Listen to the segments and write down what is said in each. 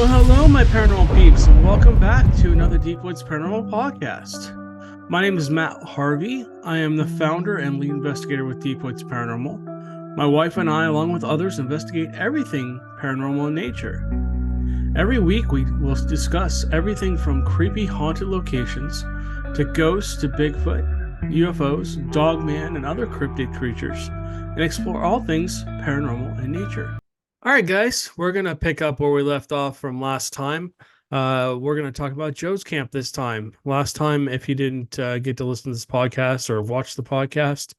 Well, hello, my paranormal peeps, and welcome back to another Deep Woods Paranormal podcast. My name is Matt Harvey. I am the founder and lead investigator with Deep Woods Paranormal. My wife and I, along with others, investigate everything paranormal in nature. Every week, we will discuss everything from creepy haunted locations to ghosts to Bigfoot, UFOs, Dogman, and other cryptid creatures, and explore all things paranormal in nature. All right, guys, we're going to pick up where we left off from last time. We're going to talk about Joe's camp this time. Last time, if you didn't get to listen to this podcast or watch the podcast,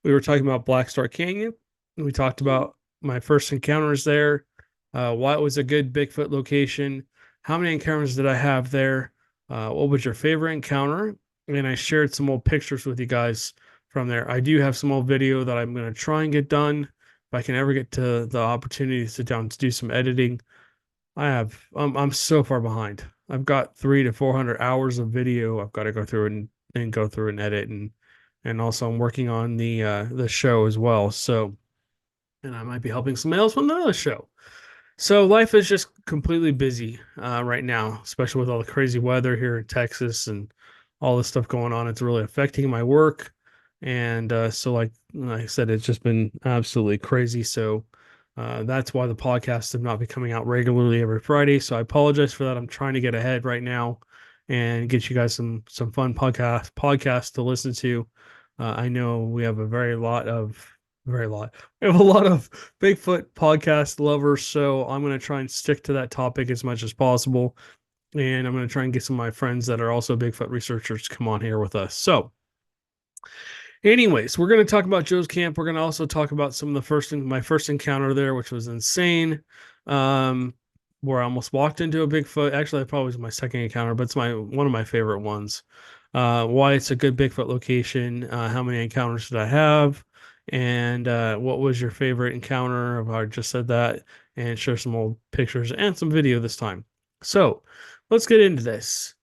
we were talking about Black Star Canyon. We talked about my first encounters there, why it was a good Bigfoot location, how many encounters did I have there, what was your favorite encounter, and I shared some old pictures with you guys from there. I do have some old video that I'm going to try and get done. If I can ever get to the opportunity to sit down to do some editing. I'm so far behind. I've got 300 to 400 hours of video I've got to go through and go through and edit, and also I'm working on the show as well. So, and I might be helping somebody else with another show. So life is just completely busy right now, especially with all the crazy weather here in Texas and all this stuff going on. It's really affecting my work. And so like I said, it's just been absolutely crazy. So that's why the podcasts have not been coming out regularly every Friday. So I apologize for that. I'm trying to get ahead right now and get you guys some fun podcasts to listen to. I know we have we have a lot of Bigfoot podcast lovers, so I'm going to try and stick to that topic as much as possible. And I'm going to try and get some of my friends that are also Bigfoot researchers to come on here with us. So anyways, we're going to talk about Joe's camp. We're going to also talk about some of my first encounter there, which was insane. Where I almost walked into a Bigfoot. Actually, that probably was my second encounter, but it's one of my favorite ones. Why it's a good Bigfoot location. How many encounters did I have? And what was your favorite encounter? I just said that, and share some old pictures and some video this time. So let's get into this.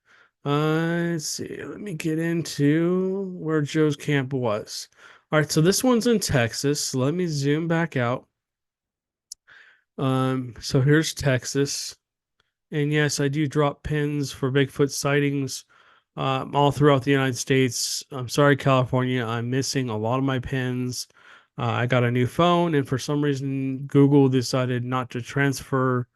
Let's see. Let me get into where Joe's camp was. All right, so this one's in Texas. Let me zoom back out. So here's Texas. And yes, I do drop pins for Bigfoot sightings all throughout the United States. I'm sorry, California. I'm missing a lot of my pins. I got a new phone, and for some reason, Google decided not to transfer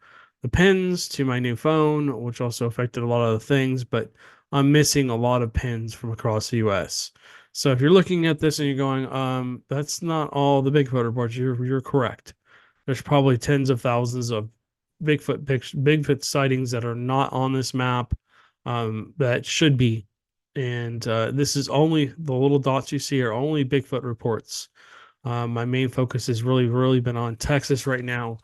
the pins to my new phone, which also affected a lot of the things, but I'm missing a lot of pins from across the US. So if you're looking at this and you're going, that's not all the Bigfoot reports, you're correct. There's probably tens of thousands of Bigfoot sightings that are not on this map that should be. And this is only the little dots you see are only Bigfoot reports. My main focus has really been on Texas right now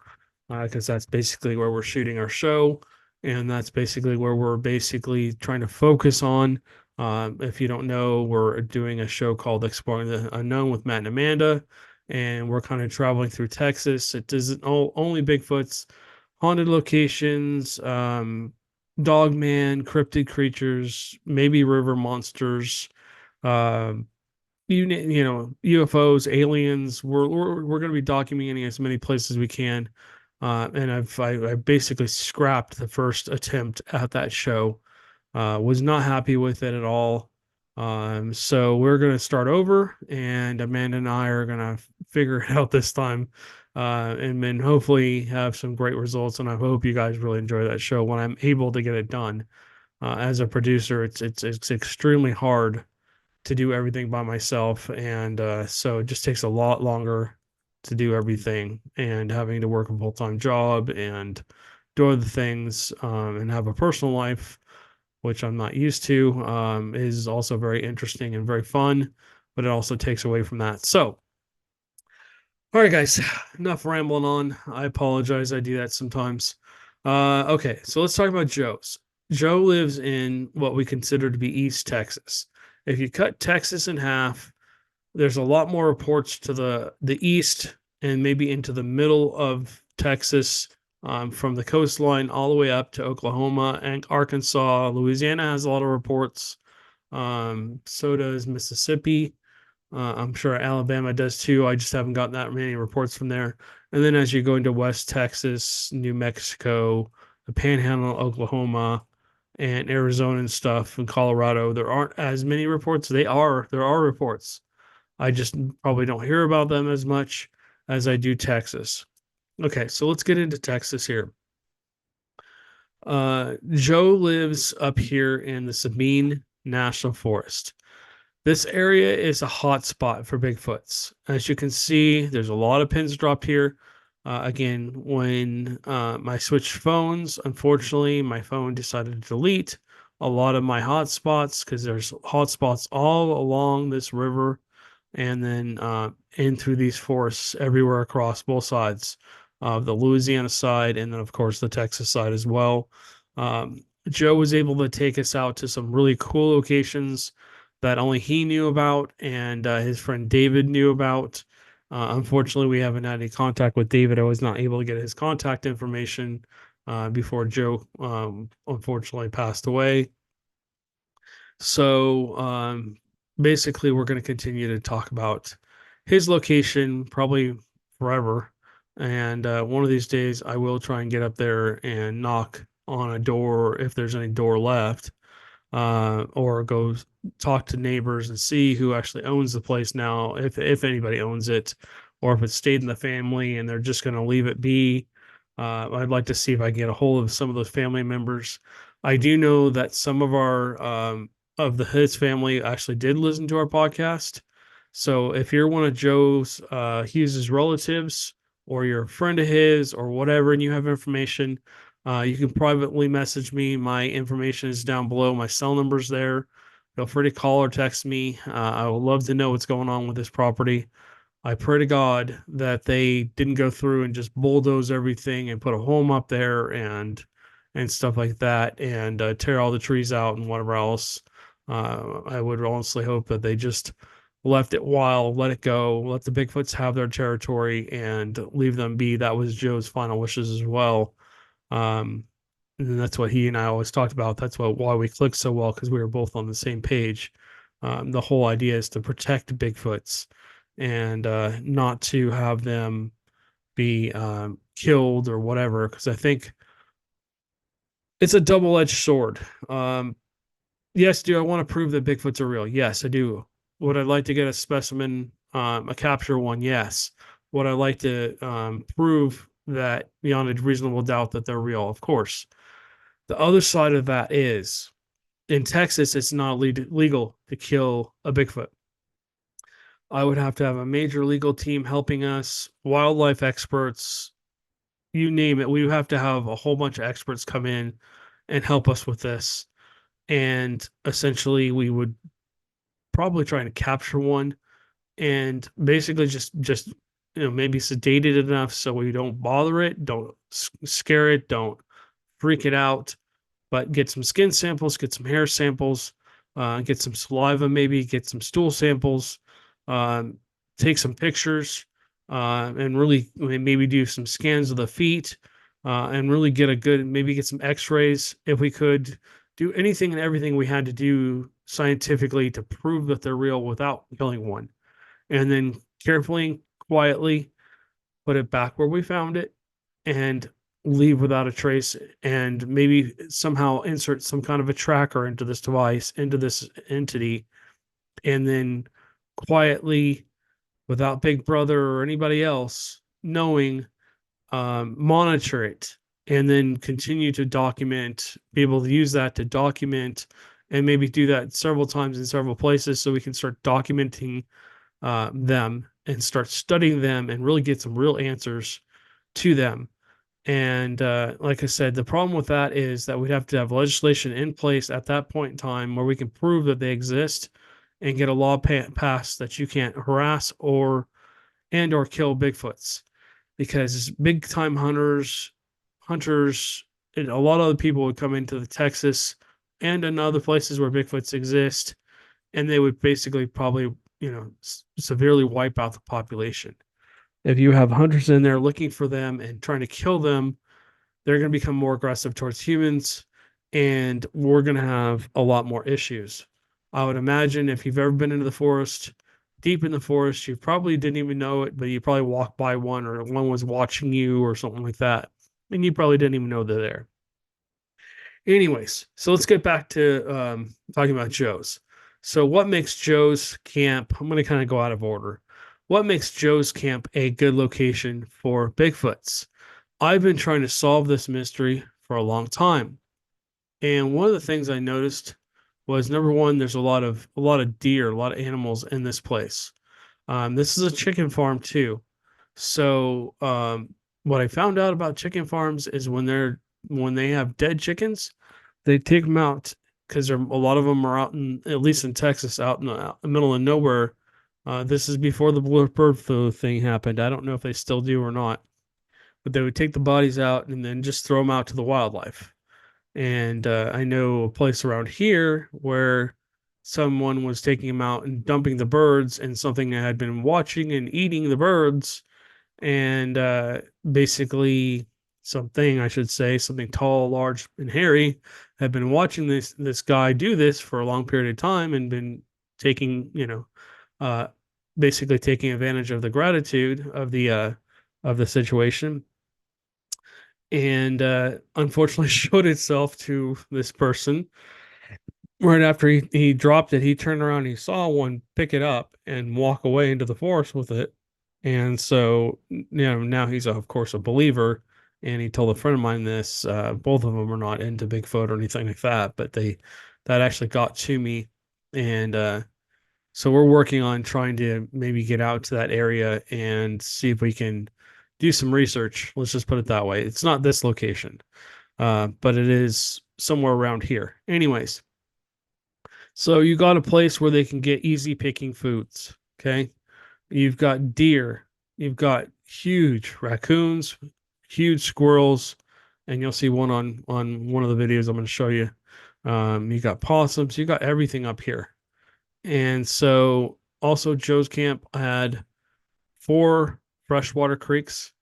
because that's basically where we're shooting our show. And that's basically where we're basically trying to focus on. If you don't know, we're doing a show called Exploring the Unknown with Matt and Amanda. And we're kind of traveling through Texas. It isn't only Bigfoots, haunted locations, Dogman, cryptid creatures, maybe river monsters, UFOs, aliens. We're going to be documenting as many places as we can. And I basically scrapped the first attempt at that show. Was not happy with it at all. So we're going to start over, and Amanda and I are going to figure it out this time, and then hopefully have some great results. And I hope you guys really enjoy that show when I'm able to get it done. As a producer, it's extremely hard to do everything by myself, and so it just takes a lot longer to do everything, and having to work a full-time job and do other things, and have a personal life, which I'm not used to, is also very interesting and very fun, but it also takes away from that. So, all right, guys, enough rambling on. I apologize. I do that sometimes. Okay, so let's talk about Joe's. Joe lives in what we consider to be East Texas. If you cut Texas in half, there's a lot more reports to the east and maybe into the middle of Texas, from the coastline all the way up to Oklahoma and Arkansas. Louisiana has a lot of reports. So does Mississippi. I'm sure Alabama does too. I just haven't gotten that many reports from there. And then as you go into West Texas, New Mexico, the Panhandle, Oklahoma, and Arizona and stuff, and Colorado, there aren't as many reports. There are reports. I just probably don't hear about them as much as I do Texas. Okay, so let's get into Texas here. Joe lives up here in the Sabine National Forest. This area is a hot spot for Bigfoots. As you can see, there's a lot of pins dropped here. Again, when I switched phones, unfortunately, my phone decided to delete a lot of my hotspots because there's hotspots all along this river and then in through these forests everywhere across both sides of the Louisiana side and then, of course, the Texas side as well. Joe was able to take us out to some really cool locations that only he knew about and his friend David knew about. Unfortunately, we haven't had any contact with David. I was not able to get his contact information before Joe unfortunately passed away. So basically, we're going to continue to talk about his location probably forever. And one of these days, I will try and get up there and knock on a door if there's any door left, or go talk to neighbors and see who actually owns the place now, if anybody owns it, or if it stayed in the family and they're just going to leave it be. I'd like to see if I can get a hold of some of those family members. I do know that some of our of the his family actually did listen to our podcast. So if you're one of Joe's Hughes's relatives, or you're a friend of his, or whatever, and you have information, you can privately message me. My information is down below. My cell number's there. Feel free to call or text me. I would love to know what's going on with this property. I pray to God that they didn't go through and just bulldoze everything and put a home up there and stuff like that, and tear all the trees out and whatever else. I would honestly hope that they just left it wild, let it go, let the Bigfoots have their territory, and leave them be. That was Joe's final wishes as well. Um, and that's what he and I always talked about. That's why we clicked so well, because we were both on the same page. The whole idea is to protect Bigfoots and not to have them be killed or whatever, because I think it's a double-edged sword. Yes, do I want to prove that Bigfoots are real? Yes, I do. Would I like to get a specimen, a capture one? Yes. Would I like to prove that beyond a reasonable doubt that they're real? Of course. The other side of that is in Texas, it's not legal to kill a Bigfoot. I would have to have a major legal team helping us, wildlife experts, you name it. We would have to have a whole bunch of experts come in and help us with this. And essentially, we would probably try to capture one and basically just maybe sedate it enough so we don't bother it, don't scare it, don't freak it out, but get some skin samples, get some hair samples, get some saliva, maybe get some stool samples, um, take some pictures, and really maybe do some scans of the feet, and really get a good, maybe get some x-rays if we could, do anything and everything we had to do scientifically to prove that they're real without killing one. And then carefully and quietly put it back where we found it and leave without a trace, and maybe somehow insert some kind of a tracker into this device, into this entity, and then quietly, without Big Brother or anybody else knowing, monitor it, and then continue to document, be able to use that to document, and maybe do that several times in several places so we can start documenting them and start studying them and really get some real answers to them. And like I said, the problem with that is that we'd have to have legislation in place at that point in time where we can prove that they exist and get a law passed that you can't harass or kill Bigfoots, because big time hunters, and a lot of other people would come into the Texas and in other places where Bigfoots exist, and they would basically probably severely wipe out the population. If you have hunters in there looking for them and trying to kill them, they're going to become more aggressive towards humans, and we're going to have a lot more issues. I would imagine if you've ever been into the forest, deep in the forest, you probably didn't even know it, but you probably walked by one, or one was watching you or something like that, and you probably didn't even know they're there. Anyways, so let's get back to talking about Joe's. So, what makes Joe's camp? I'm going to kind of go out of order. What makes Joe's camp a good location for Bigfoots? I've been trying to solve this mystery for a long time, and one of the things I noticed was number one, there's a lot of deer, a lot of animals in this place. This is a chicken farm too. So, what I found out about chicken farms is when they have dead chickens, they take them out because a lot of them are out in, at least in Texas, out in the middle of nowhere. This is before the blue bird flu thing happened. I don't know if they still do or not, but they would take the bodies out and then just throw them out to the wildlife. And I know a place around here where someone was taking them out and dumping the birds, and something that had been watching and eating the birds, and basically something, I should say, something tall, large, and hairy had been watching this guy do this for a long period of time and been taking, uh, basically taking advantage of the gratitude of the situation, and unfortunately showed itself to this person right after he dropped it. He turned around, he saw one pick it up and walk away into the forest with it. And so, now he's, of course, a believer. And he told a friend of mine this. Both of them are not into Bigfoot or anything like that, but that actually got to me. And so we're working on trying to maybe get out to that area and see if we can do some research. Let's just put it that way. It's not this location, but it is somewhere around here. Anyways, so you got a place where they can get easy picking foods. Okay. You've got deer, you've got huge raccoons, huge squirrels, and you'll see one on one of the videos I'm going to show you. You got possums, you got everything up here. And so also Joe's camp had 4 freshwater creeks.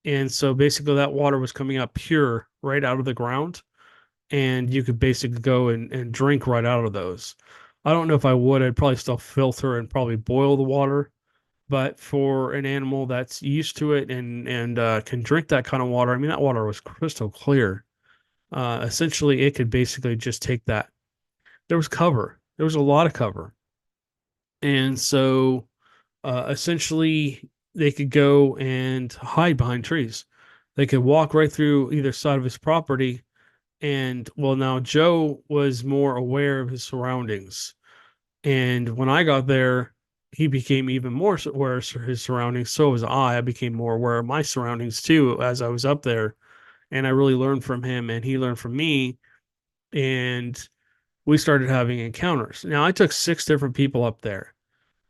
And so basically that water was coming up pure right out of the ground. And you could basically go and drink right out of those. I don't know if I would. I'd probably still filter and probably boil the water. But for an animal that's used to it and can drink that kind of water, I mean, that water was crystal clear. Essentially, it could basically just take that. There was cover. There was a lot of cover. And so essentially, they could go and hide behind trees. They could walk right through either side of his property. And well, now Joe was more aware of his surroundings. And when I got there, he became even more aware of his surroundings. So was I. I became more aware of my surroundings too as I was up there. And I really learned from him, and he learned from me. And we started having encounters. Now, I took 6 different people up there,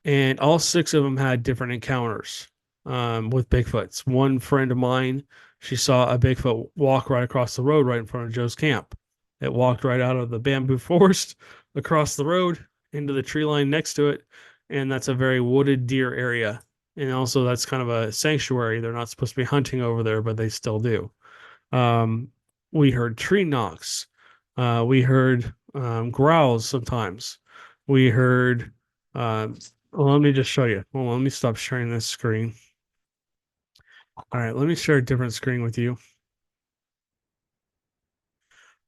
and all 6 of them had different encounters with Bigfoots. One friend of mine, she saw a Bigfoot walk right across the road right in front of Joe's camp. It walked right out of the bamboo forest across the road into the tree line next to it, and that's a very wooded deer area. And also, that's kind of a sanctuary. They're not supposed to be hunting over there, but they still do. Um, we heard tree knocks. We heard growls sometimes. We heard. Well, let me just show you. Well, let me stop sharing this screen. All right, let me share a different screen with you.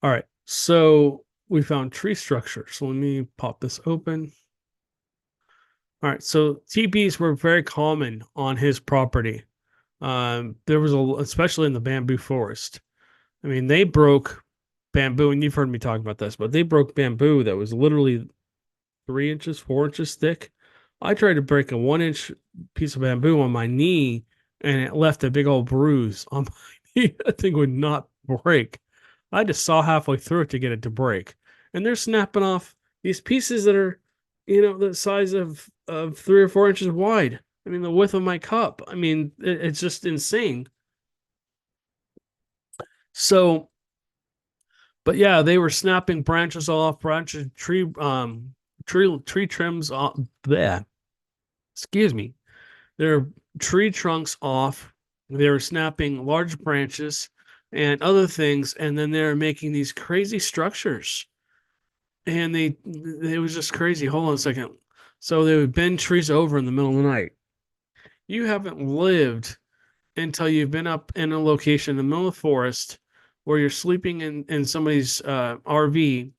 All right, so we found tree structure. So let me pop this open. All right, so teepees were very common on his property. There was especially in the bamboo forest. I mean, they broke bamboo, and you've heard me talk about this, but they broke bamboo that was literally 3 inches, 4 inches thick. I tried to break a 1 inch piece of bamboo on my knee, and it left a big old bruise on my knee. That thing would not break. I had to saw halfway through it to get it to break. And they're snapping off these pieces that are, the size of 3 or 4 inches wide. I mean, the width of my cup. I mean, it's just insane. So, but yeah, they were snapping branches off, branches, tree trims off. There, excuse me. They're tree trunks off. They were snapping large branches and other things, and then they're making these crazy structures. And it was just crazy. Hold on a second. So they would bend trees over in the middle of the night. You haven't lived until you've been up in a location in the middle of the forest where you're sleeping in somebody's RV,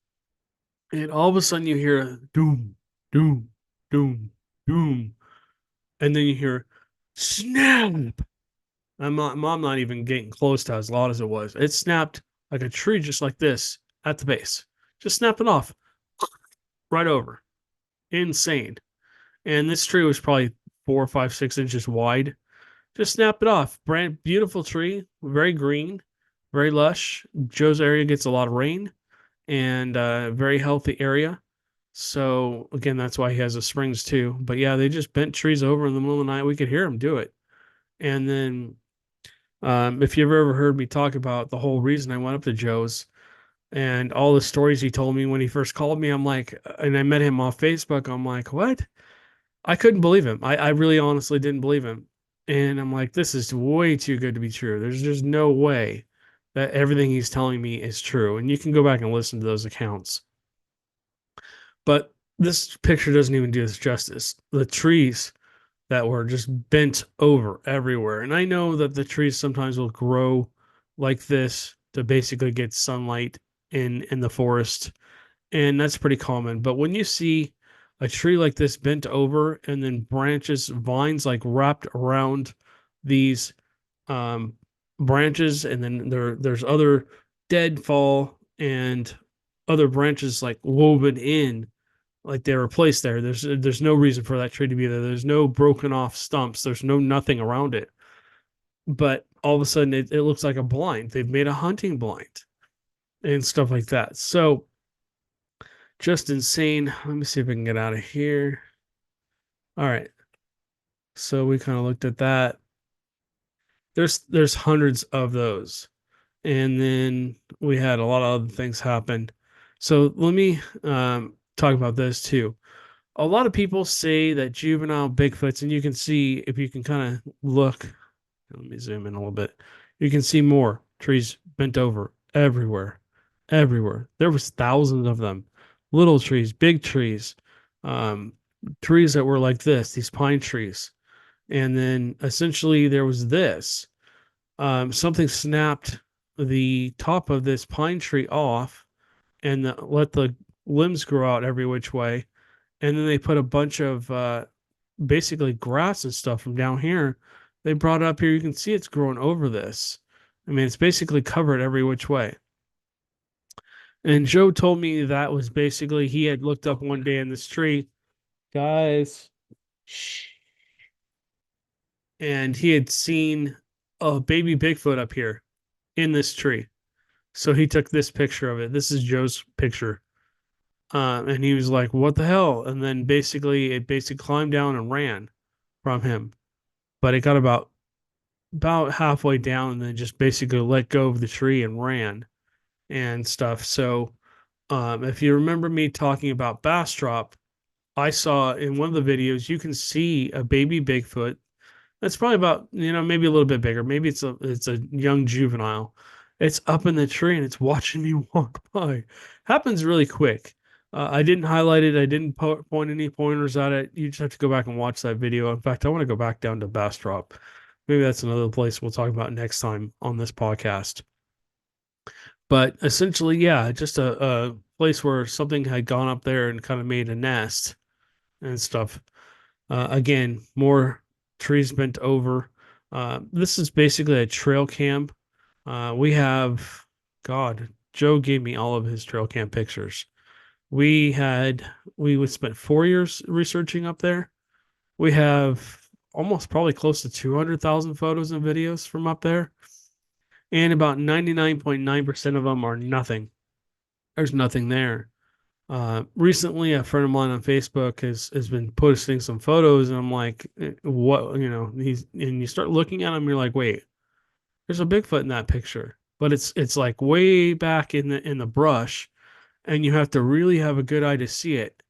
and all of a sudden you hear a doom, doom, doom, doom, and then you hear snap. I'm not even getting close to as loud as it was. It snapped like a tree, just like this at the base, just snapping off right over. Insane. And this tree was probably 4, 5, 6 inches wide. Just snapped it off. Brand beautiful tree, very green, very lush. Joe's area gets a lot of rain and very healthy area. So again, that's why he has the springs too. But yeah, they just bent trees over in the middle of the night. We could hear them do it. And then if you've ever heard me talk about the whole reason I went up to Joe's and all the stories he told me when he first called me, I'm like, and I met him off Facebook, I'm like, what? I couldn't believe him. I really honestly didn't believe him. And I'm like, this is way too good to be true. There's just no way that everything he's telling me is true. And you can go back and listen to those accounts. But this picture doesn't even do this justice. The trees that were just bent over everywhere. And I know that the trees sometimes will grow like this to basically get sunlight in the forest, and that's pretty common. But when you see a tree like this bent over and then branches, vines like wrapped around these um, branches, and then there's other deadfall and other branches like woven in, like they were placed there. There's no reason for that tree to be there. There's no broken off stumps. There's no nothing around it. But all of a sudden, it looks like a blind. They've made a hunting blind and stuff like that. So just insane. Let me see if I can get out of here. All right. So we kind of looked at that. There's hundreds of those. And then we had a lot of other things happen. So let me talk about this too. A lot of people say that juvenile Bigfoots, and you can see if you can kind of look. Let me zoom in a little bit. You can see more trees bent over everywhere, everywhere. There was thousands of them, little trees, big trees, um, trees that were like this, these pine trees. And then essentially there was this. Something snapped the top of this pine tree off and let the limbs grow out every which way. And then they put a bunch of basically grass and stuff from down here. They brought it up here. You can see it's growing over this. I mean, it's basically covered every which way. And Joe told me that was basically he had looked up one day in this tree, guys, and he had seen a baby Bigfoot up here in this tree. So he took this picture of it. This is Joe's picture. And he was like, what the hell? And then it basically climbed down and ran from him. But it got about halfway down and then just basically let go of the tree and ran and stuff. So if you remember me talking about Bastrop, I saw in one of the videos you can see a baby Bigfoot that's probably about, maybe a little bit bigger. Maybe it's a young juvenile. It's up in the tree and it's watching me walk by. Happens really quick. I didn't highlight it. I didn't point any pointers at it. You just have to go back and watch that video. In fact, I want to go back down to Bastrop. Maybe that's another place we'll talk about next time on this podcast. But essentially, yeah, just a place where something had gone up there and kind of made a nest and stuff. Again, more trees bent over. This is basically a trail cam. We have, God, Joe gave me all of his trail cam pictures. We would spend 4 years researching up there. We have almost probably close to 200,000 photos and videos from up there. And about 99.9% of them are nothing. There's nothing there. Recently, a friend of mine on Facebook has been posting some photos, and I'm like, what? And you start looking at them, you're like, wait, there's a Bigfoot in that picture, but it's like way back in the brush, and you have to really have a good eye to see it.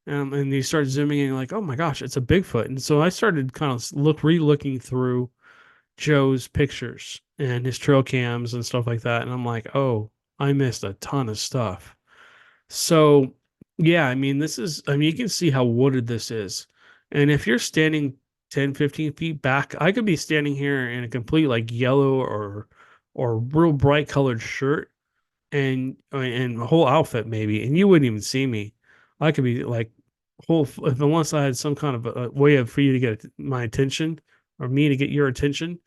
And you start zooming in, like, oh my gosh, it's a Bigfoot. And so I started kind of re-looking through Joe's pictures and his trail cams and stuff like that, and I'm like, oh, I missed a ton of stuff. So, yeah, I mean, you can see how wooded this is. And if you're standing 10, 15 feet back, I could be standing here in a complete like yellow or or real bright colored shirt and a whole outfit maybe, and you wouldn't even see me. I could be like whole if unless I had some kind of a way of for you to get my attention or me to get your attention,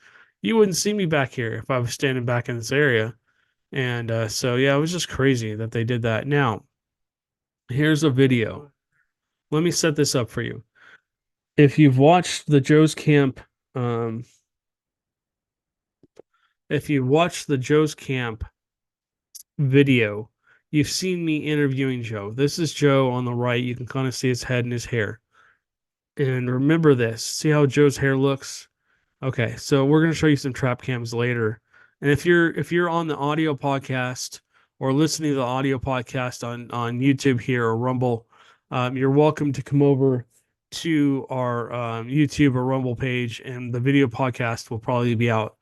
you wouldn't see me back here if I was standing back in this area. And so yeah, it was just crazy that they did that. Now, here's a video. Let me set this up for you. If you've watched the Joe's Camp, um, if you watched the Joe's Camp video, you've seen me interviewing Joe. This is Joe on the right. You can kind of see his head and his hair. And remember this. See how Joe's hair looks? Okay, so we're going to show you some trap cams later. And if you're on the audio podcast or listening to the audio podcast on YouTube here or Rumble, you're welcome to come over to our YouTube or Rumble page, and the video podcast will probably be out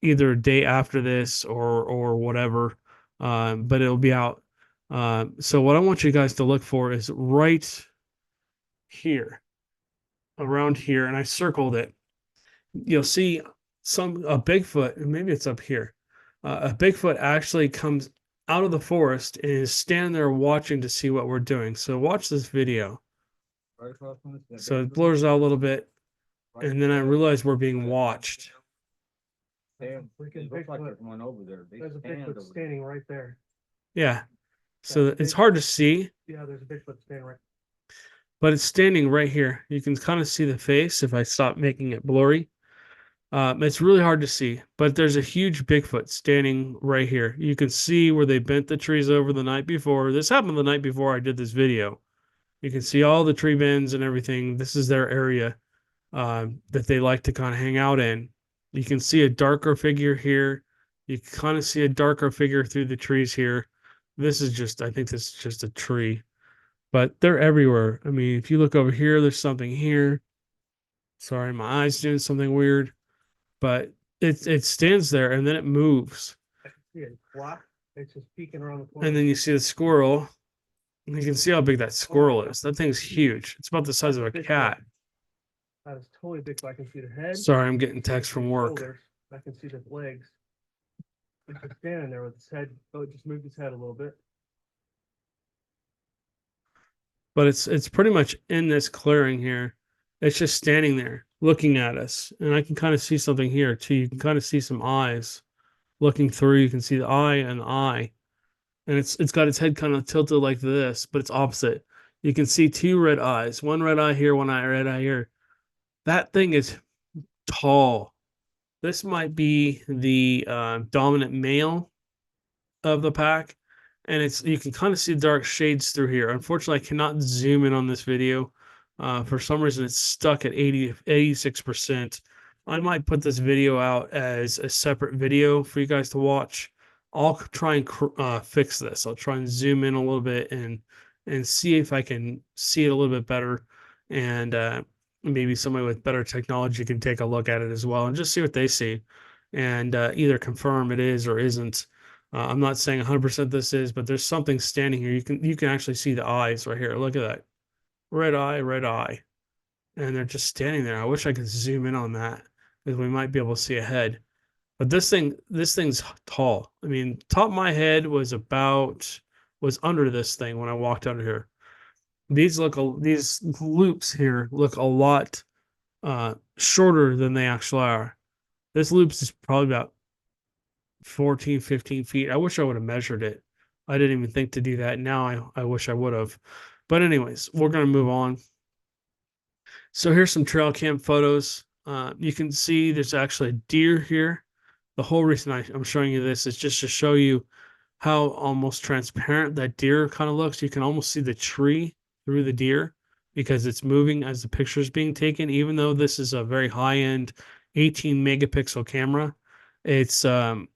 either a day after this or whatever, but it'll be out. So what I want you guys to look for is right here, around here, and I circled it. You'll see a Bigfoot, maybe it's up here. A Bigfoot actually comes out of the forest and is standing there watching to see what we're doing. So watch this video. So it blurs out a little bit, and then I realize we're being watched. There's a Bigfoot standing right there. Yeah. So it's hard to see. Yeah, there's a Bigfoot standing right. But it's standing right here. You can kind of see the face if I stop making it blurry. It's really hard to see, but there's a huge Bigfoot standing right here. You can see where they bent the trees over the night before. This happened the night before I did this video. You can see all the tree bends and everything. This is their area that they like to kind of hang out in. You can see a darker figure here. You can kind of see a darker figure through the trees here. I think this is just a tree, but they're everywhere. I mean, if you look over here, there's something here. Sorry, my eye's doing something weird, but it stands there and then it moves. I can see it. Block. It's just peeking around the corner. And then you see the squirrel. And you can see how big that squirrel is. That thing's huge. It's about the size of a cat. That is totally big. So I can see the head. Sorry, I'm getting text from work. I can see the legs. It's just standing there with his head. Oh, it just moved his head a little bit. But it's pretty much in this clearing here. It's just standing there looking at us. And I can kind of see something here too. You can kind of see some eyes looking through. You can see the eye and the eye. And it's got its head kind of tilted like this, but it's opposite. You can see two red eyes. One red eye here, one red eye here. That thing is tall. This might be the dominant male of the pack, and you can kind of see dark shades through here. Unfortunately, I cannot zoom in on this video. For some reason, it's stuck at 86%. I might put this video out as a separate video for you guys to watch. I'll try and fix this. I'll try and zoom in a little bit and see if I can see it a little bit better, and maybe somebody with better technology can take a look at it as well and just see what they see, and either confirm it is or isn't. I'm not saying 100% this is, but there's something standing here. You can actually see the eyes right here. Look at that, red eye, and they're just standing there. I wish I could zoom in on that because we might be able to see a head. But this thing's tall. I mean, top of my head was under this thing when I walked under here. These loops here look a lot shorter than they actually are. This loop is probably about 14, 15 feet. I wish I would have measured it. I didn't even think to do that. Now I wish I would have. But anyways, we're going to move on. So here's some trail cam photos. You can see there's actually a deer here. The whole reason I'm showing you this is just to show you how almost transparent that deer kind of looks. You can almost see the tree through the deer because it's moving as the picture is being taken. Even though this is a very high-end 18 megapixel camera, it still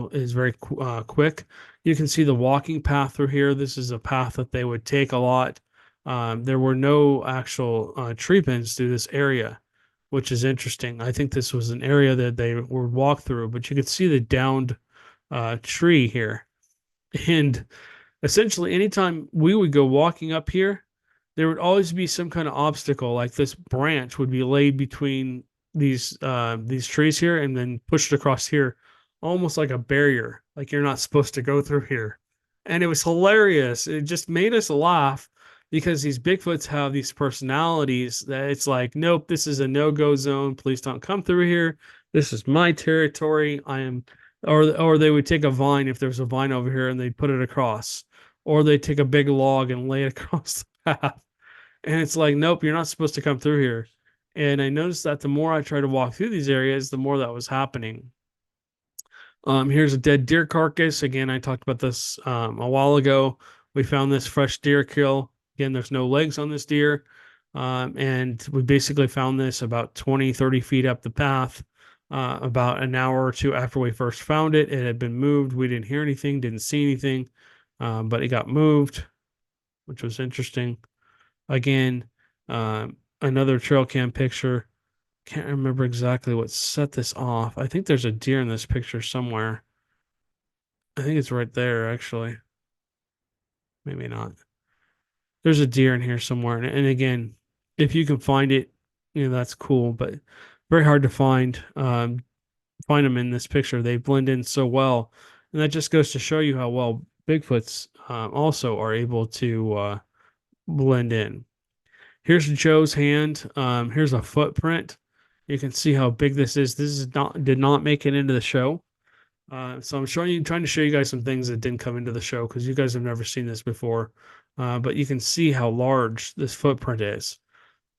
is very quick. You can see the walking path through here. This is a path that they would take a lot. There were no actual tree pins through this area, which is interesting. I think this was an area that they would walk through, but you could see the downed tree here. And essentially, anytime we would go walking up here, there would always be some kind of obstacle, like this branch would be laid between these trees here and then pushed across here. almost like a barrier, like you're not supposed to go through here. And it was hilarious. It just made us laugh because these Bigfoots have these personalities that it's like, nope, this is a no-go zone. Please don't come through here. This is my territory. I am, or they would take a vine if there's a vine over here and they'd put it across, or they take a big log and lay it across the path. And it's like, nope, you're not supposed to come through here. And I noticed that the more I tried to walk through these areas, the more that was happening. Here's a dead deer carcass. Again, I talked about this a while ago. We found this fresh deer kill. Again, there's no legs on this deer. And we basically found this about 20, 30 feet up the path. About an hour or two after we first found it, it had been moved. We didn't hear anything, didn't see anything, but it got moved, which was interesting. Again, another trail cam picture. Can't remember exactly what set this off. I think there's a deer in this picture somewhere. I think it's right there, actually. Maybe not. There's a deer in here somewhere. And again, if you can find it, that's cool, but very hard to find them in this picture. They blend in so well. And that just goes to show you how well Bigfoots also are able to blend in. Here's Joe's hand. Here's a footprint. You can see how big this is. This is not did not make it into the show. So I'm trying to show you guys some things that didn't come into the show because you guys have never seen this before. But you can see how large this footprint is.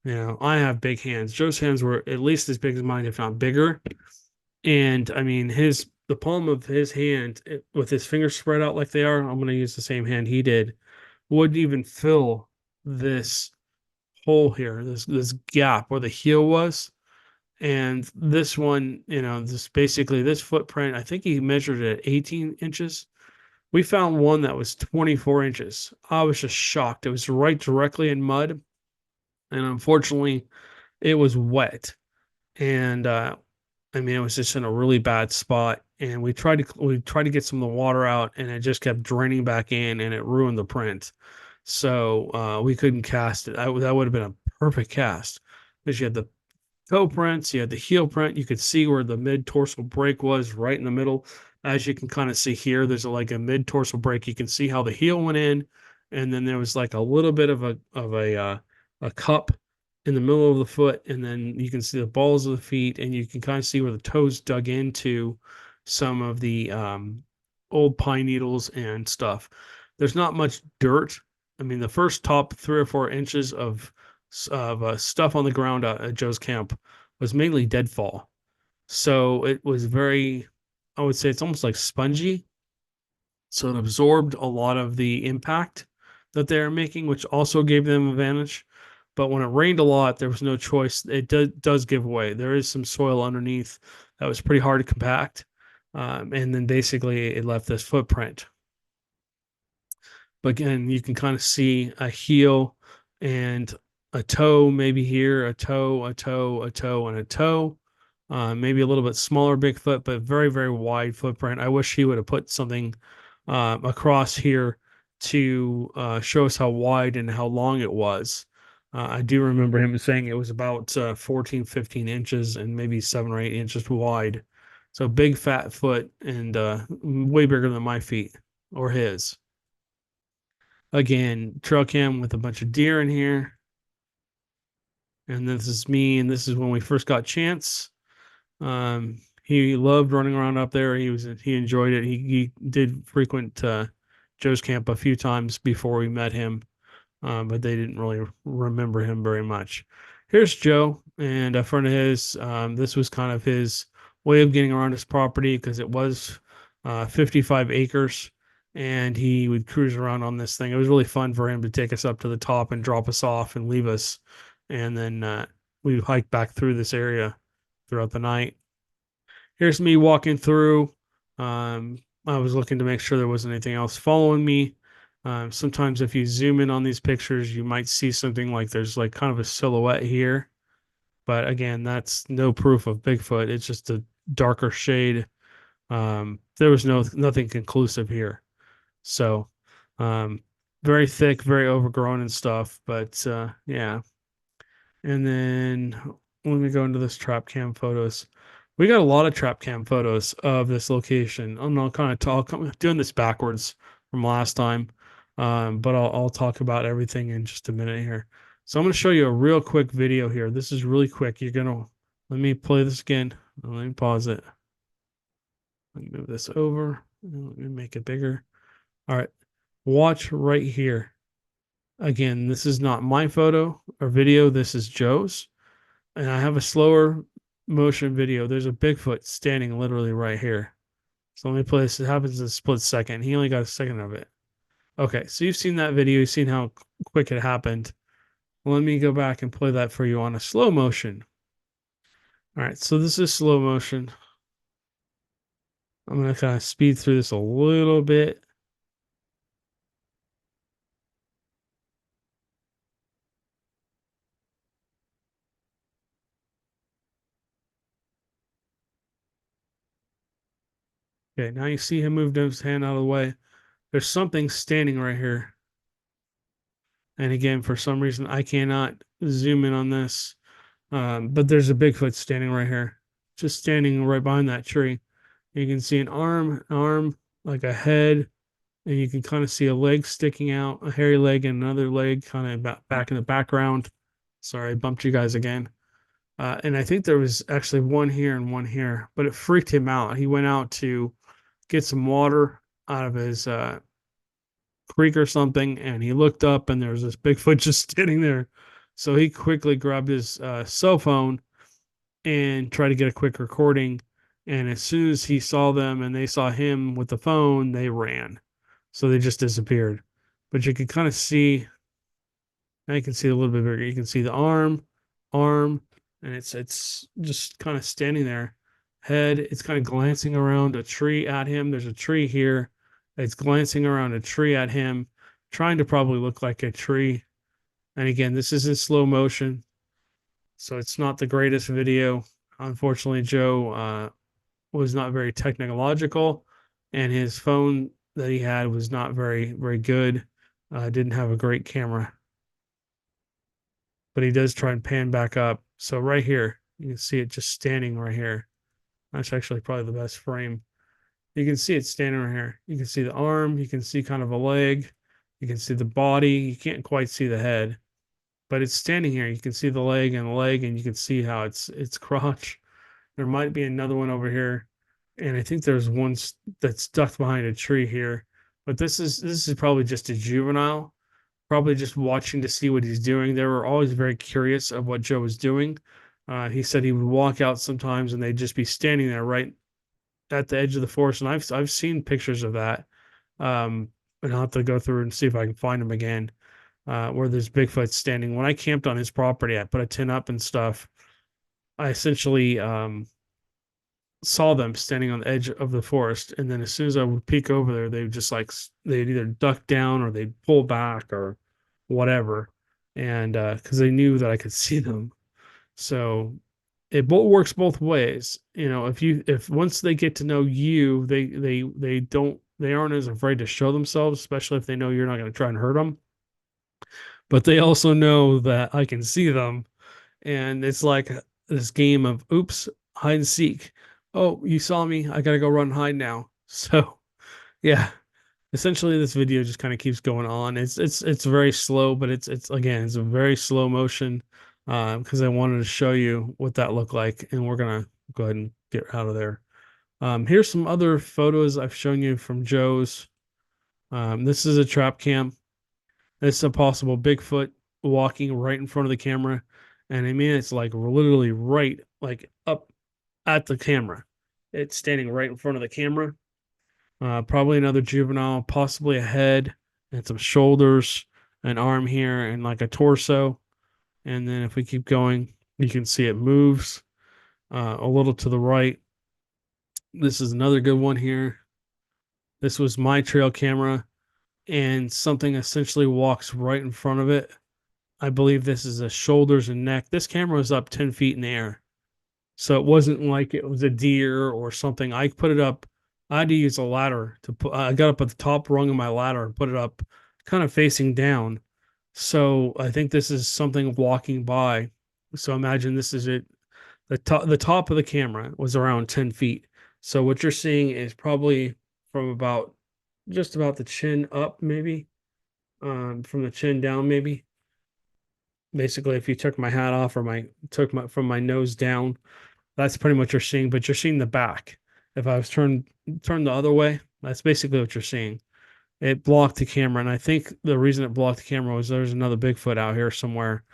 I have big hands. Joe's hands were at least as big as mine, if not bigger. And I mean, the palm of his hand, with his fingers spread out like they are, I'm going to use the same hand he did, wouldn't even fill this hole here, this gap where the heel was. And this one, this footprint, I think he measured it at 18 inches. We found one that was 24 inches. I was just shocked. It was right directly in mud. And unfortunately, it was wet. And I mean, it was just in a really bad spot. And we tried to get some of the water out, and it just kept draining back in, and it ruined the print. So we couldn't cast it. That would have been a perfect cast because you had the toe prints, you had the heel print. You could see where the mid dorsal break was right in the middle. As you can kind of see here, there's like a mid dorsal break. You can see how the heel went in, and then there was like a little bit of a cup in the middle of the foot, and then you can see the balls of the feet, and you can kind of see where the toes dug into some of the old pine needles and stuff. There's not much dirt. I mean, the first top 3 or 4 inches of stuff on the ground at Joe's camp was mainly deadfall. So it was I would say it's almost like spongy. So it absorbed a lot of the impact that they were making, which also gave them advantage. But when it rained a lot, there was no choice. It does give way. There is some soil underneath that was pretty hard to compact. And then basically it left this footprint. But again, you can kind of see a heel and a toe, maybe here, a toe, a toe, a toe, and a toe. Maybe a little bit smaller Bigfoot, but very, very wide footprint. I wish he would have put something across here to show us how wide and how long it was. I do remember him saying it was about 14, 15 inches and maybe 7 or 8 inches wide. So big fat foot and way bigger than my feet or his. Again, trail cam with a bunch of deer in here. And this is me, and this is when we first got Chance. He loved running around up there. He enjoyed it. He did frequent Joe's camp a few times before we met him, but they didn't really remember him very much. Here's Joe and a friend of his. This was kind of his way of getting around his property because it was 55 acres, and he would cruise around on this thing. It was really fun for him to take us up to the top and drop us off and leave us, and then we would hike back through this area throughout the night. Here's me walking through. I was looking to make sure there wasn't anything else following me. Sometimes if you zoom in on these pictures, you might see something like there's like kind of a silhouette here. But again, that's no proof of Bigfoot. It's just a darker shade. There was nothing conclusive here. So very thick, very overgrown and stuff. But yeah. And then let me go into this trap cam photos. We got a lot of trap cam photos of this location. I'm not kind of talk doing this backwards from last time, but I'll talk about everything in just a minute here. So I'm going to show you a real quick video here. This is really quick. You're gonna let me play this again. Let me pause it. Let me move this over. Let me make it bigger. All right, watch right here. Again, this is not my photo or video. This is Joe's, and I have a slower motion video. There's a Bigfoot standing literally right here. So let me play this. It happens in a split second. He only got a second of it. Okay, so you've seen that video. You've seen how quick it happened. Well, let me go back and play that for you on a slow motion. All right, so this is slow motion. I'm going to kind of speed through this a little bit. Okay, now you see him move his hand out of the way. There's something standing right here. And again, for some reason, I cannot zoom in on this. But there's a Bigfoot standing right here, just standing right behind that tree. You can see an arm, like a head, and you can kind of see a leg sticking out, a hairy leg, and another leg kind of back in the background. Sorry, I bumped you guys again. And I think there was actually one here and one here, but it freaked him out. He went out to get some water out of his creek or something, and he looked up, and there was this Bigfoot just standing there. So he quickly grabbed his cell phone and tried to get a quick recording. And as soon as he saw them and they saw him with the phone, they ran. So they just disappeared. But you can kind of see, now you can see a little bit bigger. You can see the arm, and it's just kind of standing there. Head, it's kind of glancing around a tree at him. There's a tree here. It's glancing around a tree at him, trying to probably look like a tree. And again, this is in slow motion, so it's not the greatest video. Unfortunately, Joe was not very technological, and his phone that he had was not very good. Didn't have a great camera, but he does try and pan back up. So right here, you can see it just standing right here. That's actually probably the best frame. You can see it standing right here. You can see the arm. You can see kind of a leg. You can see the body. You can't quite see the head, but it's standing here. You can see the leg, and you can see how it's crotch. There might be another one over here, and I think there's one that's stuck behind a tree here. But this is probably just a juvenile, probably just watching to see what he's doing. They were always very curious of what Joe was doing. He said he would walk out sometimes, and they'd just be standing there right at the edge of the forest. And I've seen pictures of that. And I'll have to go through and see if I can find them again. Where there's Bigfoot standing. When I camped on his property, I put a tent up and stuff. I essentially saw them standing on the edge of the forest, and then as soon as I would peek over there, they would just like they'd either duck down or they'd pull back or whatever, and because they knew that I could see them. So it works both ways. You know, if once they get to know you, they aren't as afraid to show themselves, especially if they know you're not going to try and hurt them. But they also know that I can see them, and it's like this game of oops, hide and seek. Oh, you saw me. I gotta go run and hide now. So yeah, essentially this video just kind of keeps going on. It's very slow, but it's again it's a very slow motion because I wanted to show you what that looked like, and we're gonna go ahead and get out of there. Here's some other photos I've shown you from Joe's. This is a trap cam. This is a possible Bigfoot walking right in front of the camera. And I mean, it's like literally right, like up at the camera. It's standing right in front of the camera. Probably another juvenile, possibly a head and some shoulders, an arm here, and like a torso. And then if we keep going, you can see it moves a little to the right. This is another good one here. This was my trail camera, and something essentially walks right in front of it. I believe this is a shoulders and neck. This camera was up 10 feet in the air. So it wasn't like it was a deer or something. I put it up. I had to use a ladder to put, I got up at the top rung of my ladder and put it up kind of facing down. So I think this is something walking by. So imagine this is it. The top of the camera was around 10 feet. So what you're seeing is probably from about just about the chin up, maybe, from the chin down, maybe. Basically, if you took my hat off or my took my from my nose down, that's pretty much what you're seeing. But you're seeing the back. If I was turned the other way, that's basically what you're seeing. It blocked the camera, and I think the reason it blocked the camera was there's another Bigfoot out here somewhere,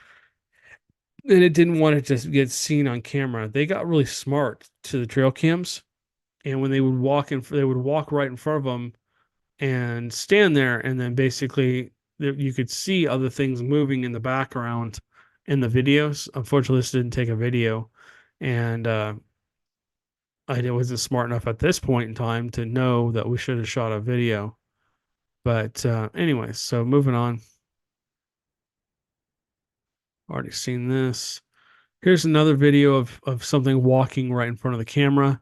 and it didn't want it to get seen on camera. They got really smart to the trail cams, and when they would walk in, they would walk right in front of them and stand there, and then basically you could see other things moving in the background in the videos. Unfortunately, this didn't take a video, and I wasn't smart enough at this point in time to know that we should have shot a video. But anyway, so moving on. Already seen this. Here's another video of something walking right in front of the camera.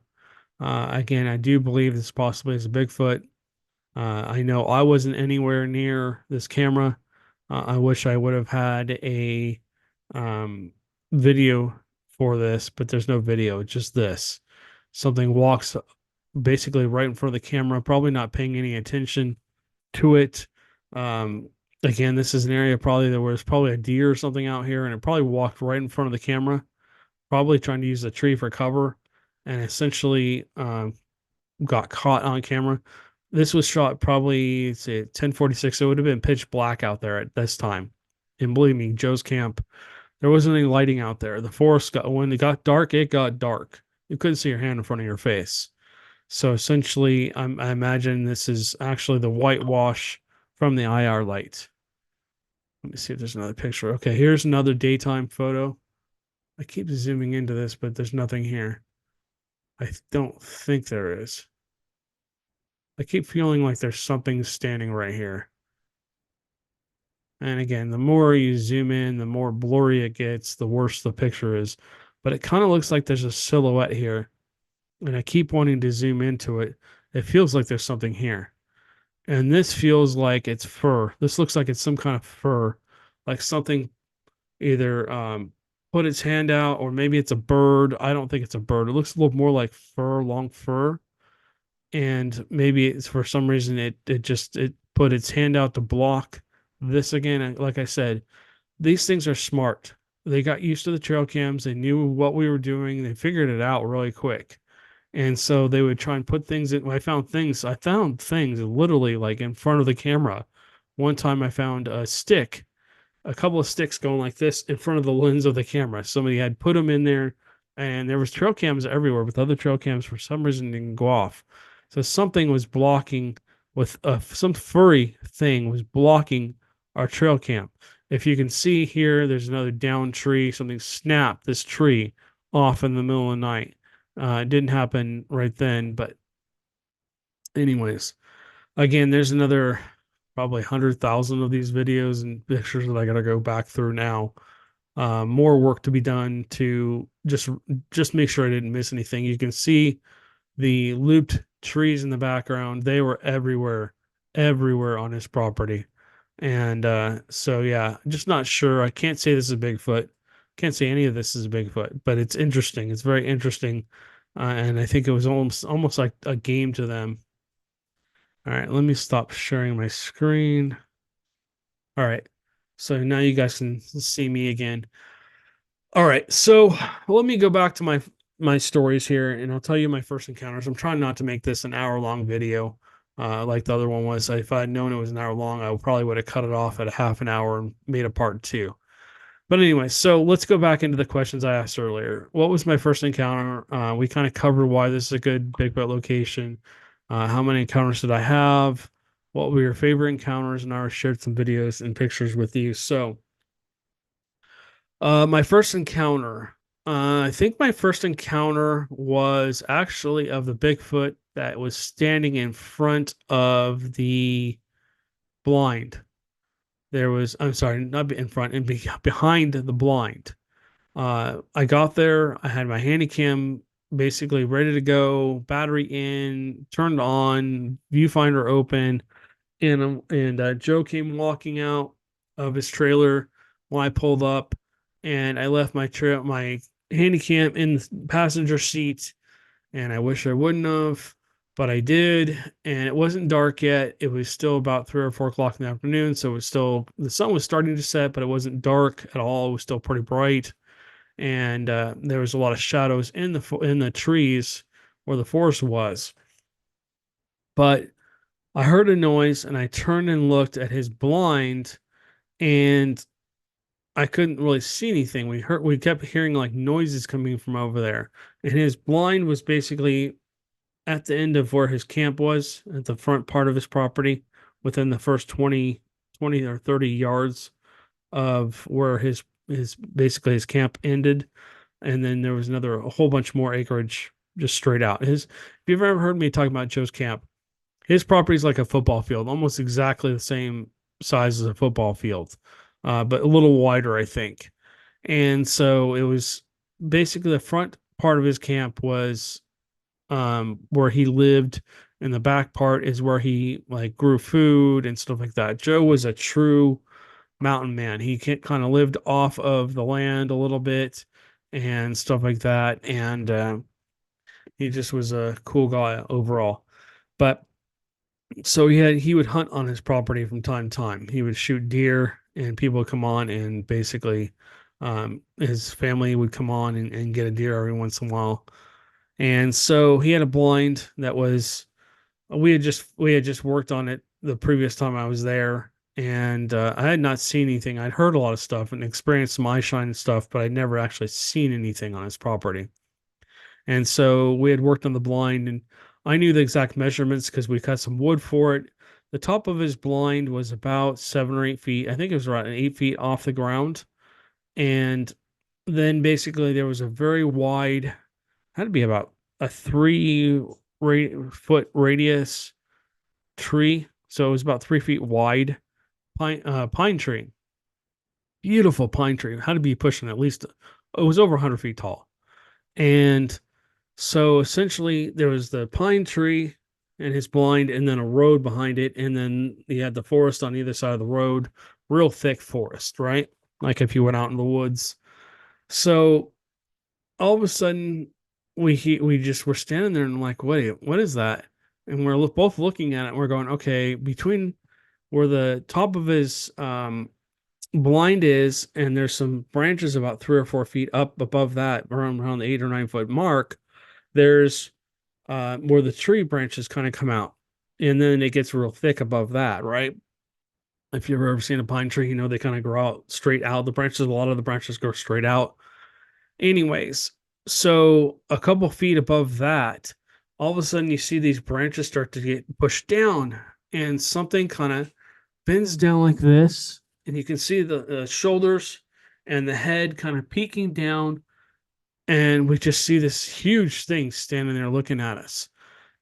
Again, I do believe this possibly is a Bigfoot. I know I wasn't anywhere near this camera. I wish I would have had a um, video for this, but there's no video, just this. Something walks basically right in front of the camera, probably not paying any attention to it. Um, Again, this is an area probably there was probably a deer or something out here, and it probably walked right in front of the camera, probably trying to use the tree for cover, and essentially got caught on camera. This was shot probably say 10:46. So it would have been pitch black out there at this time. And believe me, Joe's camp, there wasn't any lighting out there. The forest got when it got dark, it got dark. You couldn't see your hand in front of your face. So essentially, I imagine this is actually the whitewash from the IR light. Let me see if there's another picture. Okay, here's another daytime photo. I keep zooming into this, but there's nothing here. I don't think there is. I keep feeling like there's something standing right here. And again, the more you zoom in, the more blurry it gets, the worse the picture is. But it kind of looks like there's a silhouette here. And I keep wanting to zoom into it. It feels like there's something here. And this feels like it's fur. This looks like it's some kind of fur, like something either put its hand out or maybe it's a bird. I don't think it's a bird. It looks a little more like fur, long fur. And maybe it's for some reason it put its hand out to block this again. And like I said, these things are smart. They got used to the trail cams. They knew what we were doing. They figured it out really quick. And so they would try and put things in. I found things literally like in front of the camera. One time I found a couple of sticks going like this in front of the lens of the camera. Somebody had put them in there, and there was trail cams everywhere, but the other trail cams for some reason didn't go off. So something was blocking with some furry thing was blocking our trail cam. If you can see here, there's another down tree. Something snapped this tree off in the middle of the night. It didn't happen right then, but anyways, again, there's another probably 100,000 of these videos and pictures that I got to go back through now. More work to be done to just make sure I didn't miss anything. You can see the looped trees in the background. They were everywhere on his property. And so yeah, just not sure. I can't say this is Bigfoot. Can't say any of this is Bigfoot, but it's interesting. It's very interesting. And I think it was almost like a game to them. All right, let me stop sharing my screen. All right. So now you guys can see me again. All right. So let me go back to my stories here and I'll tell you my first encounters. I'm trying not to make this an hour-long video like the other one was. If I had known it was an hour long, I probably would have cut it off at a half an hour and made a part two. But anyway, so let's go back into the questions I asked earlier. What was my first encounter? We kind of covered why this is a good Bigfoot location. How many encounters did I have? What were your favorite encounters? And I shared some videos and pictures with you. So, my first encounter, I think my first encounter was actually of the Bigfoot that was standing in front of the blind. I'm sorry, not in front, and behind the blind. I got there, I had my handy cam basically ready to go, battery in, turned on, viewfinder open, and Joe came walking out of his trailer when I pulled up, and I left my handy cam in the passenger seat, and I wish I wouldn't have, but I did. And it wasn't dark yet. It was still about 3 or 4 o'clock in the afternoon, so it was still the sun was starting to set, but it wasn't dark at all. It was still pretty bright, and there was a lot of shadows in the trees where the forest was. But I heard a noise, and I turned and looked at his blind, and I couldn't really see anything. We kept hearing like noises coming from over there, and his blind was basically at the end of where his camp was, at the front part of his property, within the first 20 or 30 yards of where his basically his camp ended. And then there was a whole bunch more acreage just straight out. If you've ever heard me talk about Joe's camp, his property is like a football field, almost exactly the same size as a football field, but a little wider, I think. And so it was basically the front part of his camp was where he lived, and the back part is where he like grew food and stuff like that. Joe was a true mountain man. He kind of lived off of the land a little bit and stuff like that, and he just was a cool guy overall. But so he would hunt on his property from time to time. He would shoot deer, and people would come on, and basically his family would come on and get a deer every once in a while. And so he had a blind that was we had just worked on it the previous time I was there, and I had not seen anything. I'd heard a lot of stuff and experienced some eye shine and stuff, but I'd never actually seen anything on his property. And so we had worked on the blind, and I knew the exact measurements because we cut some wood for it. The top of his blind was about 7 or 8 feet. I think it was around 8 feet off the ground. And then basically there was a very wide, had to be about a 3 foot radius tree. So it was about 3 feet wide pine tree. Beautiful pine tree. Had to be pushing at least, it was over 100 feet tall. And so essentially, there was the pine tree and his blind, and then a road behind it. And then you had the forest on either side of the road, real thick forest, right? Like if you went out in the woods. So all of a sudden, we just were standing there and I'm like, wait, what is that? And we're both looking at it. And we're going, okay, between where the top of his blind is, and there's some branches about 3 or 4 feet up above that, around the 8 or 9 foot mark. There's where the tree branches kind of come out, and then it gets real thick above that, right? If you've ever seen a pine tree, you know they kind of grow out straight out. The branches, a lot of the branches go straight out. Anyways, so a couple feet above that, all of a sudden you see these branches start to get pushed down, and something kind of bends down like this, and you can see the shoulders and the head kind of peeking down, and we just see this huge thing standing there looking at us.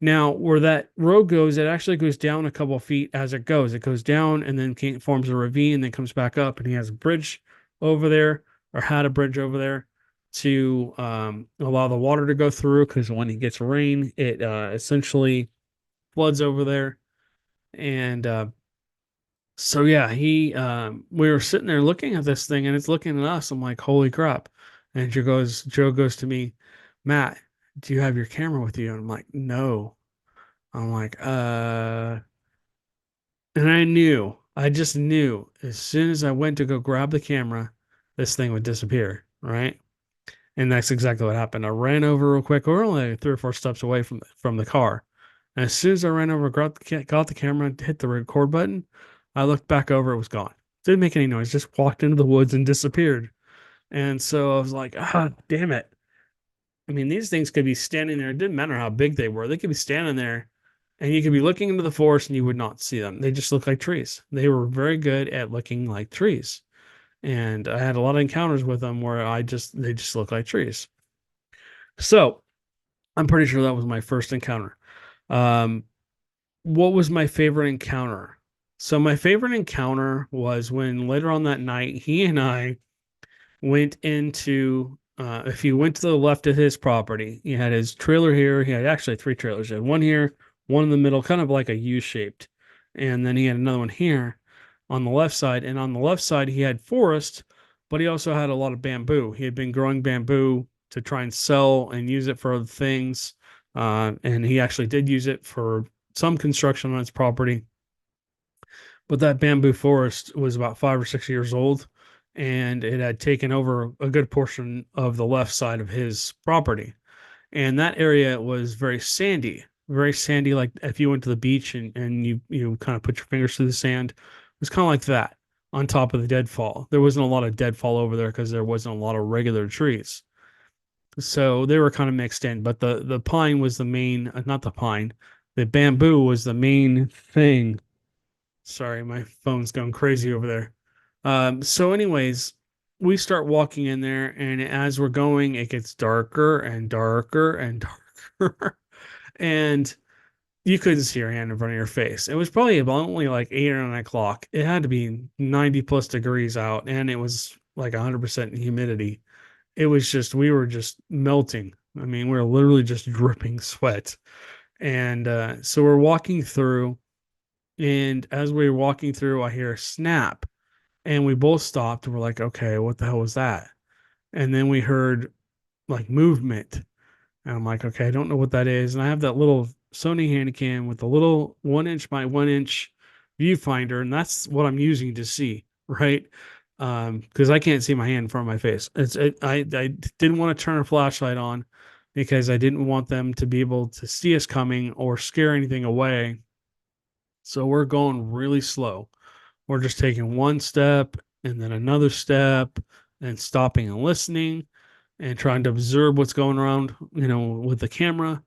Now, where that road goes, it actually goes down a couple of feet as it goes. It goes down and then forms a ravine, and then comes back up. And he has a bridge over there, or had a bridge over there, to allow the water to go through. Because when he gets rain, it essentially floods over there. And so yeah, we were sitting there looking at this thing, and it's looking at us. I'm like, holy crap! And Joe goes to me, Matt, do you have your camera with you? And I'm like, no. I'm like, and I just knew as soon as I went to go grab the camera, this thing would disappear, right? And that's exactly what happened. I ran over real quick. We're only 3 or 4 steps away from the car. And as soon as I ran over, got the camera, hit the record button, I looked back over, it was gone. Didn't make any noise, just walked into the woods and disappeared. And so I was like, damn it. I mean, these things could be standing there. It didn't matter how big they were. They could be standing there, and you could be looking into the forest and you would not see them. They just look like trees. They were very good at looking like trees. And I had a lot of encounters with them where they just look like trees. So I'm pretty sure that was my first encounter. Um, what was my favorite encounter? So my favorite encounter was when later on that night, he and I went into if you went to the left of his property, he had his trailer here. He had actually 3 trailers. He had one here, one in the middle, kind of like a U-shaped. And then he had another one here on the left side. And on the left side, he had forest, but he also had a lot of bamboo. He had been growing bamboo to try and sell and use it for other things. And he actually did use it for some construction on his property. But that bamboo forest was about 5 or 6 years old, and it had taken over a good portion of the left side of his property. And that area was very sandy, very sandy. Like if you went to the beach and you kind of put your fingers through the sand, it was kind of like that on top of the deadfall. There wasn't a lot of deadfall over there because there wasn't a lot of regular trees. So they were kind of mixed in, but the pine was the main, not the pine, the bamboo was the main thing. Sorry, my phone's going crazy over there. So anyways, we start walking in there, and as we're going, it gets darker and darker and darker. And you couldn't see your hand in front of your face. It was probably about only like 8 or 9 o'clock. It had to be 90 plus degrees out, and it was like 100% humidity. It was just, we were just melting. I mean, we were literally just dripping sweat. And so we're walking through, and as we were walking through, I hear a snap, and we both stopped and we're like, okay, what the hell was that? And then we heard like movement. And I'm like, okay, I don't know what that is. And I have that little Sony Handycam with a little 1 inch by 1 inch viewfinder, and that's what I'm using to see, right? Because I can't see my hand in front of my face. I didn't want to turn a flashlight on because I didn't want them to be able to see us coming or scare anything away. So we're going really slow. We're just taking one step and then another step and stopping and listening and trying to observe what's going around, with the camera.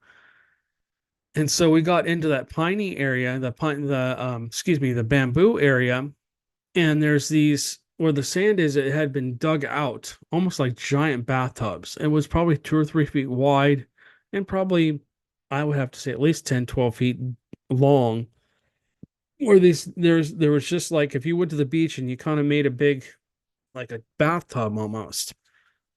And so we got into that piney area, the bamboo area, and there's these where the sand is, it had been dug out, almost like giant bathtubs. It was probably 2 or 3 feet wide and probably, I would have to say, at least 10, 12 feet long. Where there was just like if you went to the beach and you kind of made a big, like a bathtub almost.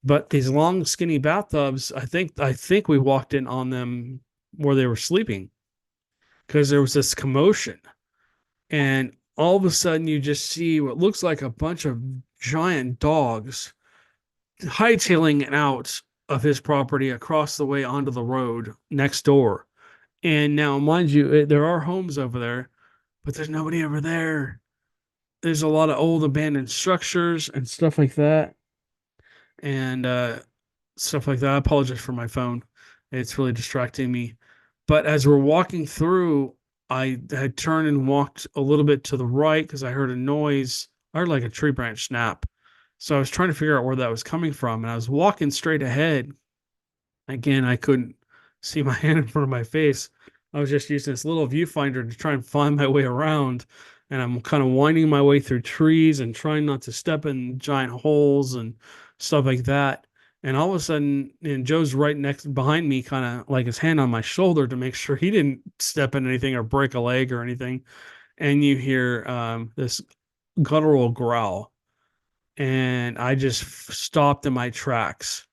But these long, skinny bathtubs, I think we walked in on them where they were sleeping because there was this commotion. And all of a sudden, you just see what looks like a bunch of giant dogs hightailing out of his property across the way onto the road next door. And now, mind you, there are homes over there, but there's nobody over there. There's a lot of old abandoned structures and stuff like that. And stuff like that. I apologize for my phone. It's really distracting me. But as we're walking through, I had turned and walked a little bit to the right because I heard a noise. I heard like a tree branch snap. So I was trying to figure out where that was coming from. And I was walking straight ahead. Again, I couldn't see my hand in front of my face. I was just using this little viewfinder to try and find my way around. And I'm kind of winding my way through trees and trying not to step in giant holes and stuff like that. And all of a sudden, and Joe's right next behind me, kind of like his hand on my shoulder to make sure he didn't step in anything or break a leg or anything. And you hear this guttural growl. And I just stopped in my tracks.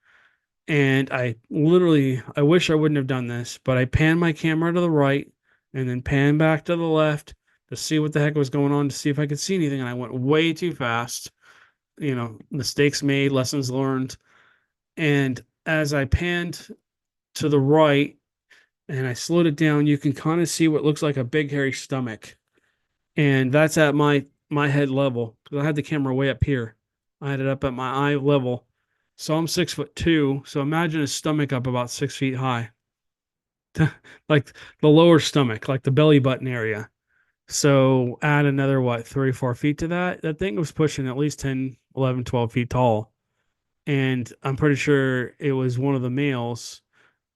And I wish I wouldn't have done this, but I panned my camera to the right and then panned back to the left to see what the heck was going on, to see if I could see anything. And I went way too fast. Mistakes made, lessons learned. And as I panned to the right and I slowed it down, you can kind of see what looks like a big hairy stomach. And that's at my head level because I had the camera way up here. I had it up at my eye level. So I'm 6'2". So imagine a stomach up about 6 feet high. Like the lower stomach, like the belly button area. So add another, 3 or 4 feet to that. That thing was pushing at least 10, 11, 12 feet tall. And I'm pretty sure it was one of the males,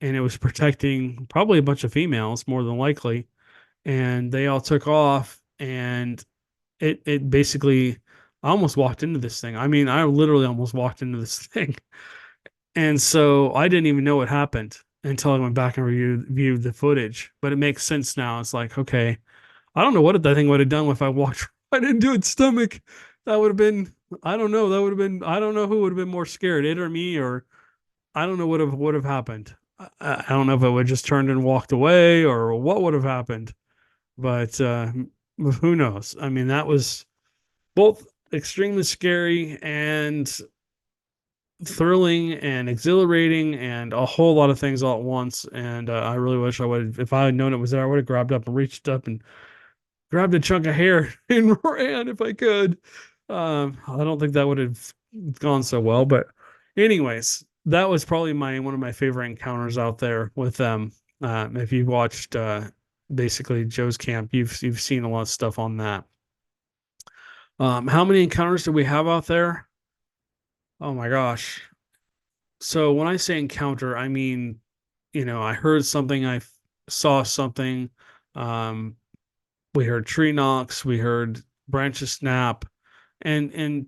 and it was protecting probably a bunch of females, more than likely. And they all took off, and it basically, I almost walked into this thing. I mean, I literally almost walked into this thing. And so I didn't even know what happened until I went back and reviewed the footage. But it makes sense now. It's like, okay, I don't know what that thing would have done if I walked right into its stomach. That would have been, I don't know. That would have been, I don't know who would have been more scared, it or me, or I don't know what would have happened. I don't know if it would have just turned and walked away or what would have happened. But who knows? I mean, that was both extremely scary and thrilling and exhilarating and a whole lot of things all at once. And I really wish I would, if I had known it was there, I would have grabbed up and reached up and grabbed a chunk of hair and ran if I could. I don't think that would have gone so well, but anyways, that was probably my one of my favorite encounters out there with them. If you've watched basically Joe's camp, you've seen a lot of stuff on that. How many encounters do we have out there? Oh my gosh. So when I say encounter, I mean, I heard something, saw something. Um, we heard tree knocks, we heard branches snap, and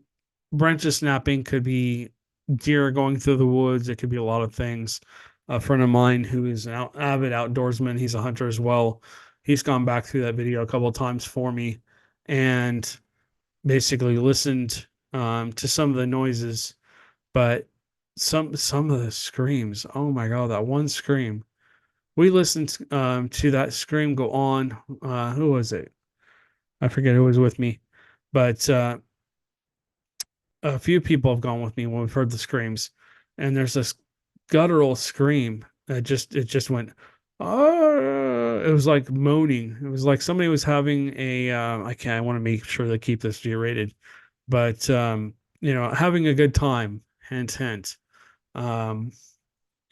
branches snapping could be deer going through the woods. It could be a lot of things. A friend of mine who is an avid outdoorsman, he's a hunter as well. He's gone back through that video a couple of times for me, and basically listened to some of the noises, but some of the screams. Oh my god, that one scream! We listened to that scream go on. Who was it? I forget who was with me, but a few people have gone with me when we've heard the screams, and there's this guttural scream that just went. It was like moaning. It was like somebody was having a. I want to make sure they keep this G-rated, but having a good time. Hint, hint. Um,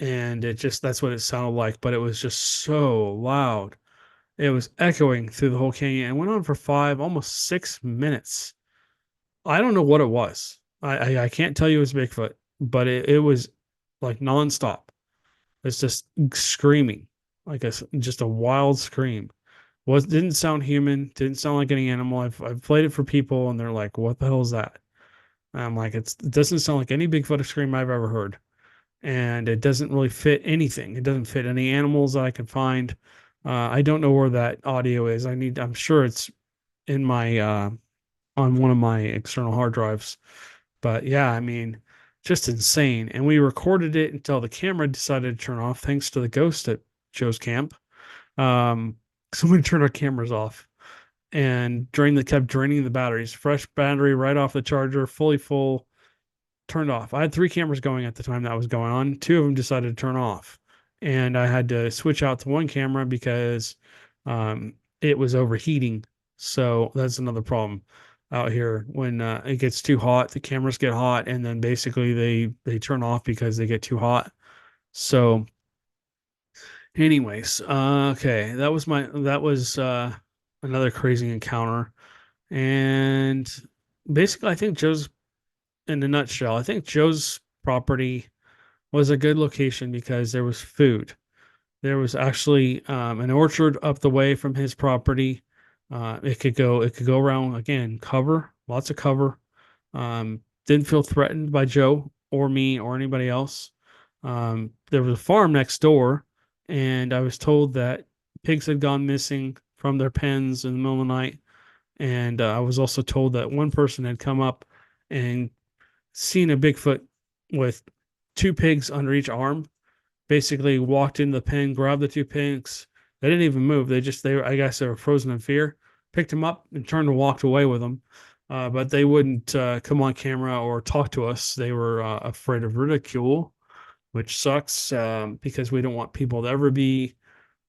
and that's what it sounded like, but it was just so loud. It was echoing through the whole canyon and went on for almost 6 minutes. I don't know what it was. I can't tell you it was Bigfoot, but it was like nonstop. It's just screaming, like just a wild scream. Didn't sound human, didn't sound like any animal. I've played it for people and they're like, "What the hell is that?" And I'm like, it doesn't sound like any Bigfoot scream I've ever heard, and it doesn't really fit anything. It doesn't fit any animals that I can find. I don't know where that audio is. I'm sure it's in my on one of my external hard drives. But yeah, I mean, just insane. And we recorded it until the camera decided to turn off, thanks to the ghost at Joe's camp. So we turned our cameras off and kept draining the batteries. Fresh battery right off the charger, fully full, turned off. I had three cameras going at the time that was going on. Two of them decided to turn off, and I had to switch out to one camera because it was overheating. So that's another problem out here. When it gets too hot, the cameras get hot, and then basically they turn off because they get too hot. So, anyways, okay, that was another crazy encounter, and basically, I think Joe's in a nutshell. I think Joe's property was a good location because there was food. There was actually an orchard up the way from his property. It could go around again, cover, lots of cover. Didn't feel threatened by Joe or me or anybody else. There was a farm next door, and I was told that pigs had gone missing from their pens in the middle of the night. And I was also told that one person had come up and seen a Bigfoot with two pigs under each arm, basically walked in the pen, grabbed the two pigs. They didn't even move. I guess they were frozen in fear, picked them up and turned and walked away with them. But they wouldn't come on camera or talk to us. They were afraid of ridicule, which sucks because we don't want people to ever be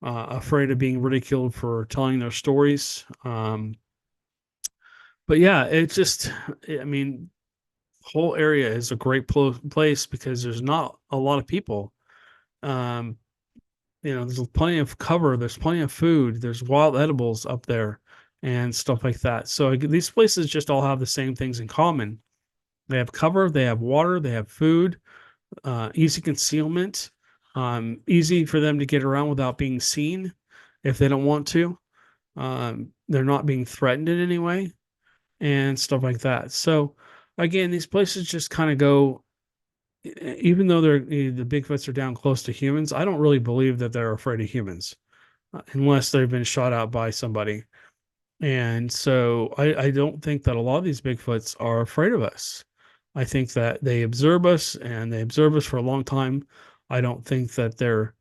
afraid of being ridiculed for telling their stories. But yeah, I mean, whole area is a great place because there's not a lot of people. Um, there's plenty of cover, there's plenty of food, there's wild edibles up there and stuff like that. So these places just all have the same things in common. They have cover, they have water, they have food, easy concealment, easy for them to get around without being seen if they don't want to. They're not being threatened in any way and stuff like that. So again, these places just kind of go, even though the Bigfoots are down close to humans, I don't really believe that they're afraid of humans unless they've been shot out by somebody. And so I don't think that a lot of these Bigfoots are afraid of us. I think that they observe us and they observe us for a long time. I think that they're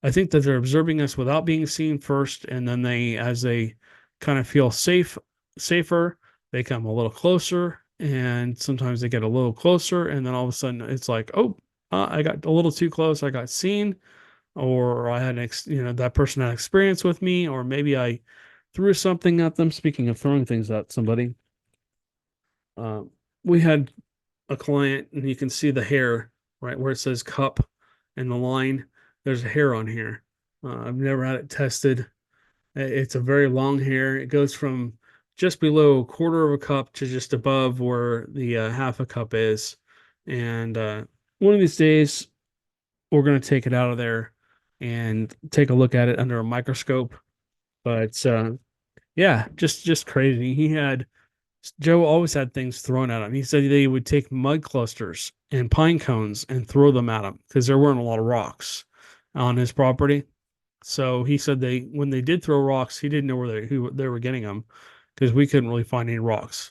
observing us without being seen first. And then as they kind of feel safer, they come a little closer and sometimes they get a little closer, and then all of a sudden it's like, oh, I got a little too close, I got seen, or I had that person had experience with me, or maybe I threw something at them. Speaking of throwing things at somebody, uh, we had a client, and you can see the hair right where it says cup and the line. There's a hair on here. I've never had it tested. It's a very long hair. It goes from just below a quarter of a cup to just above where the half a cup is. And one of these days, we're going to take it out of there and take a look at it under a microscope. But yeah, just crazy. Joe always had things thrown at him. He said they would take mud clusters and pine cones and throw them at him because there weren't a lot of rocks on his property. So he said when they did throw rocks, he didn't know who they were getting them because we couldn't really find any rocks.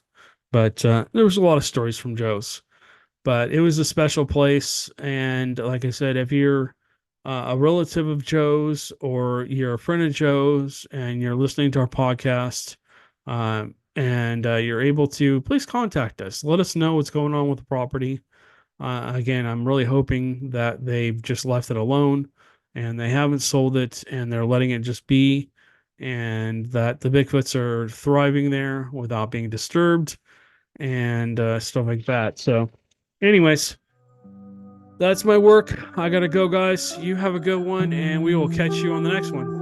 But there was a lot of stories from Joe's. But it was a special place, and like I said, if you're a relative of Joe's or you're a friend of Joe's and you're listening to our podcast, and you're able to, please contact us. Let us know what's going on with the property. Again, I'm really hoping that they've just left it alone and they haven't sold it and they're letting it just be, and that the Bigfoots are thriving there without being disturbed and stuff like that. So, anyways, that's my work. I got to go, guys. You have a good one, and we will catch you on the next one.